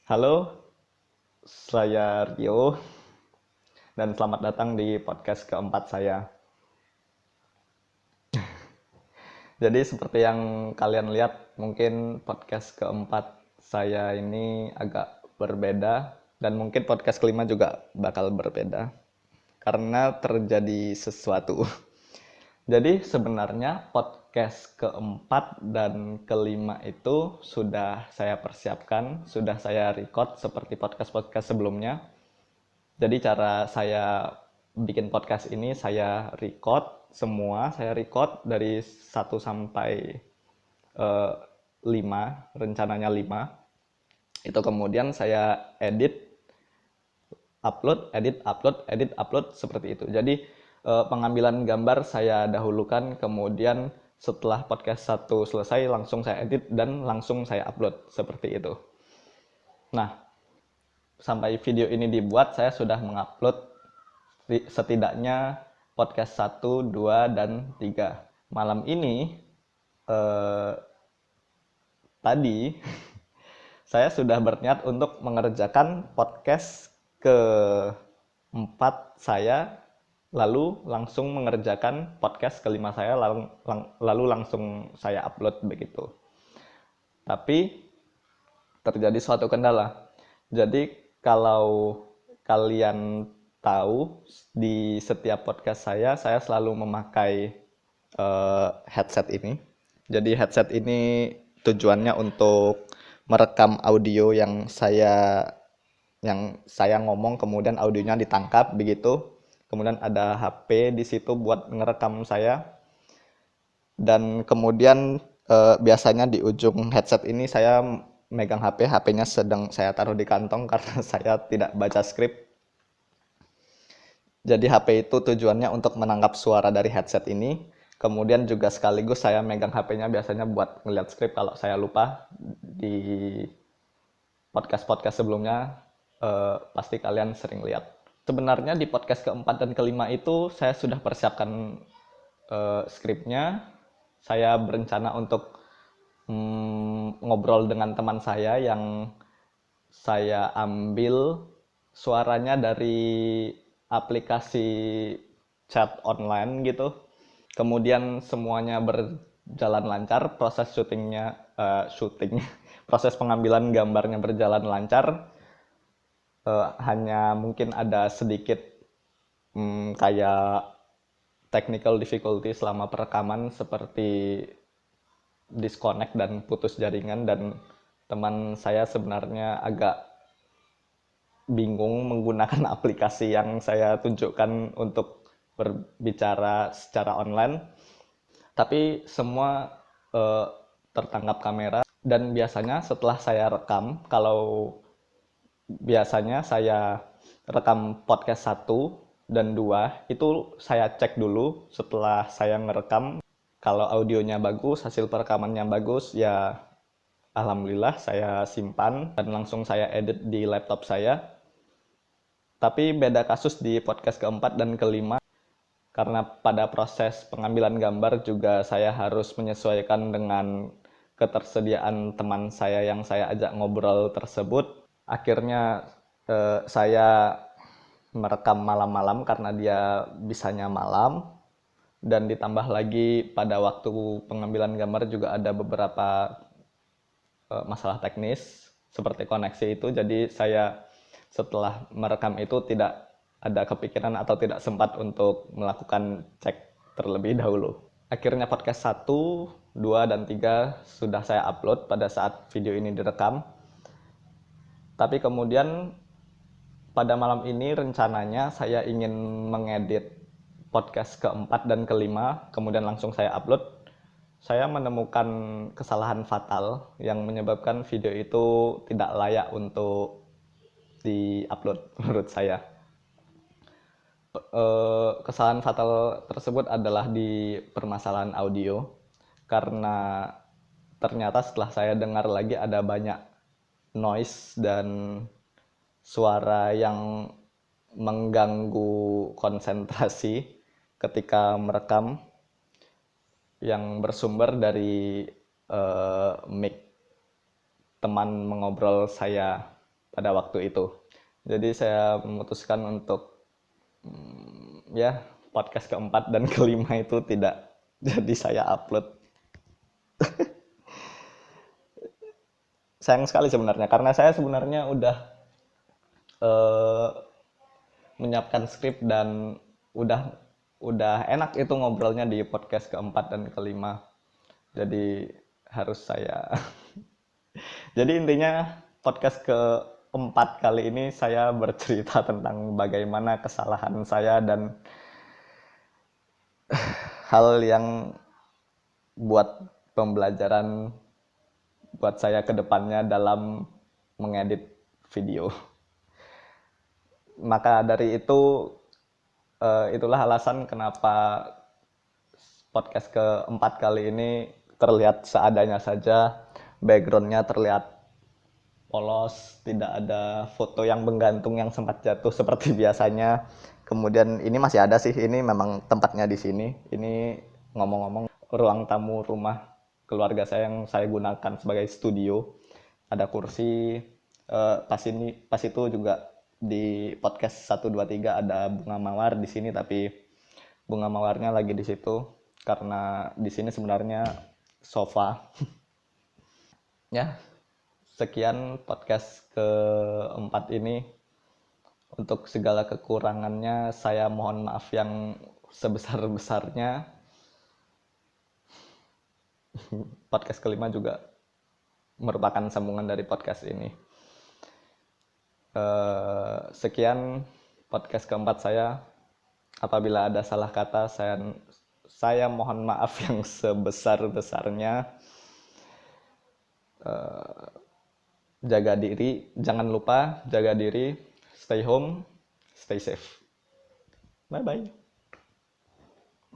Halo, saya Rio dan selamat datang di podcast keempat saya. Jadi seperti yang kalian lihat, mungkin podcast keempat saya ini agak berbeda dan mungkin podcast kelima juga bakal berbeda karena terjadi sesuatu. Jadi sebenarnya podcast keempat dan kelima itu sudah saya persiapkan, sudah saya record seperti podcast-podcast sebelumnya. Jadi cara saya bikin podcast ini saya record semua, saya record dari 1 sampai 5, rencananya 5. Itu kemudian saya edit, upload, edit, upload, edit, upload seperti itu. Jadi pengambilan gambar saya dahulukan, kemudian setelah podcast satu selesai langsung saya edit dan langsung saya upload seperti itu. Nah, sampai video ini dibuat saya sudah mengupload setidaknya podcast 1, 2, dan 3. Malam ini tadi saya sudah berniat untuk mengerjakan podcast keempat saya, lalu langsung mengerjakan podcast kelima saya, lalu langsung saya upload begitu. Tapi terjadi suatu kendala. Jadi kalau kalian tahu, di setiap podcast saya selalu memakai headset ini. Jadi headset ini tujuannya untuk merekam audio yang saya ngomong, kemudian audionya ditangkap begitu. Kemudian ada HP di situ buat ngerekam saya. Dan kemudian biasanya di ujung headset ini saya megang HP, HP-nya sedang saya taruh di kantong karena saya tidak baca skrip. Jadi HP itu tujuannya untuk menangkap suara dari headset ini. Kemudian juga sekaligus saya megang HP-nya biasanya buat ngeliat skrip kalau saya lupa. Di podcast-podcast sebelumnya pasti kalian sering lihat. Sebenarnya di podcast keempat dan kelima itu saya sudah persiapkan skripnya. Saya berencana untuk ngobrol dengan teman saya yang saya ambil suaranya dari aplikasi chat online gitu. Kemudian semuanya berjalan lancar, proses proses pengambilan gambarnya berjalan lancar. Hanya mungkin ada sedikit kayak technical difficulty selama perekaman, seperti disconnect dan putus jaringan, dan teman saya sebenarnya agak bingung menggunakan aplikasi yang saya tunjukkan untuk berbicara secara online. Tapi semua eh, tertangkap kamera, dan biasanya setelah saya rekam, kalau biasanya saya rekam podcast satu dan 2 itu saya cek dulu setelah saya ngerekam. Kalau audionya bagus, hasil perekamannya bagus, ya alhamdulillah saya simpan dan langsung saya edit di laptop saya. Tapi beda kasus di podcast keempat dan kelima, karena pada proses pengambilan gambar juga saya harus menyesuaikan dengan ketersediaan teman saya yang saya ajak ngobrol tersebut. Akhirnya saya merekam malam-malam karena dia bisanya malam, dan ditambah lagi pada waktu pengambilan gambar juga ada beberapa masalah teknis seperti koneksi itu. Jadi saya setelah merekam itu tidak ada kepikiran atau tidak sempat untuk melakukan cek terlebih dahulu. Akhirnya podcast 1, 2, dan 3 sudah saya upload pada saat video ini direkam. Tapi kemudian pada malam ini rencananya saya ingin mengedit podcast keempat dan kelima, kemudian langsung saya upload. Saya menemukan kesalahan fatal yang menyebabkan video itu tidak layak untuk di-upload menurut saya. Kesalahan fatal tersebut adalah di permasalahan audio, karena ternyata setelah saya dengar lagi ada banyak noise dan suara yang mengganggu konsentrasi ketika merekam. yang bersumber dari mic teman mengobrol saya pada waktu itu. Jadi saya memutuskan untuk ya podcast keempat dan kelima itu tidak jadi saya upload. Sayang sekali sebenarnya, karena saya sebenarnya udah eh, menyiapkan skrip dan udah enak itu ngobrolnya di podcast keempat dan kelima. Jadi harus saya. Jadi intinya podcast keempat kali ini saya bercerita tentang bagaimana kesalahan saya dan hal yang buat pembelajaran buat saya ke depannya dalam mengedit video. Maka dari itu itulah alasan kenapa podcast keempat kali ini terlihat seadanya saja, backgroundnya terlihat polos, tidak ada foto yang menggantung yang sempat jatuh seperti biasanya. Kemudian ini masih ada sih, ini memang tempatnya di sini. Ini ngomong-ngomong ruang tamu rumah keluarga saya yang saya gunakan sebagai studio. Ada kursi, pas itu juga di podcast 123 ada bunga mawar di sini, tapi bunga mawarnya lagi di situ karena di sini sebenarnya sofa. Ya, sekian podcast keempat ini. Untuk segala kekurangannya saya mohon maaf yang sebesar-besarnya. Podcast kelima juga merupakan sambungan dari podcast ini. Sekian podcast keempat saya. Apabila ada salah kata, saya mohon maaf yang sebesar-besarnya. Jaga diri, jangan lupa jaga diri, stay home, stay safe. Bye bye.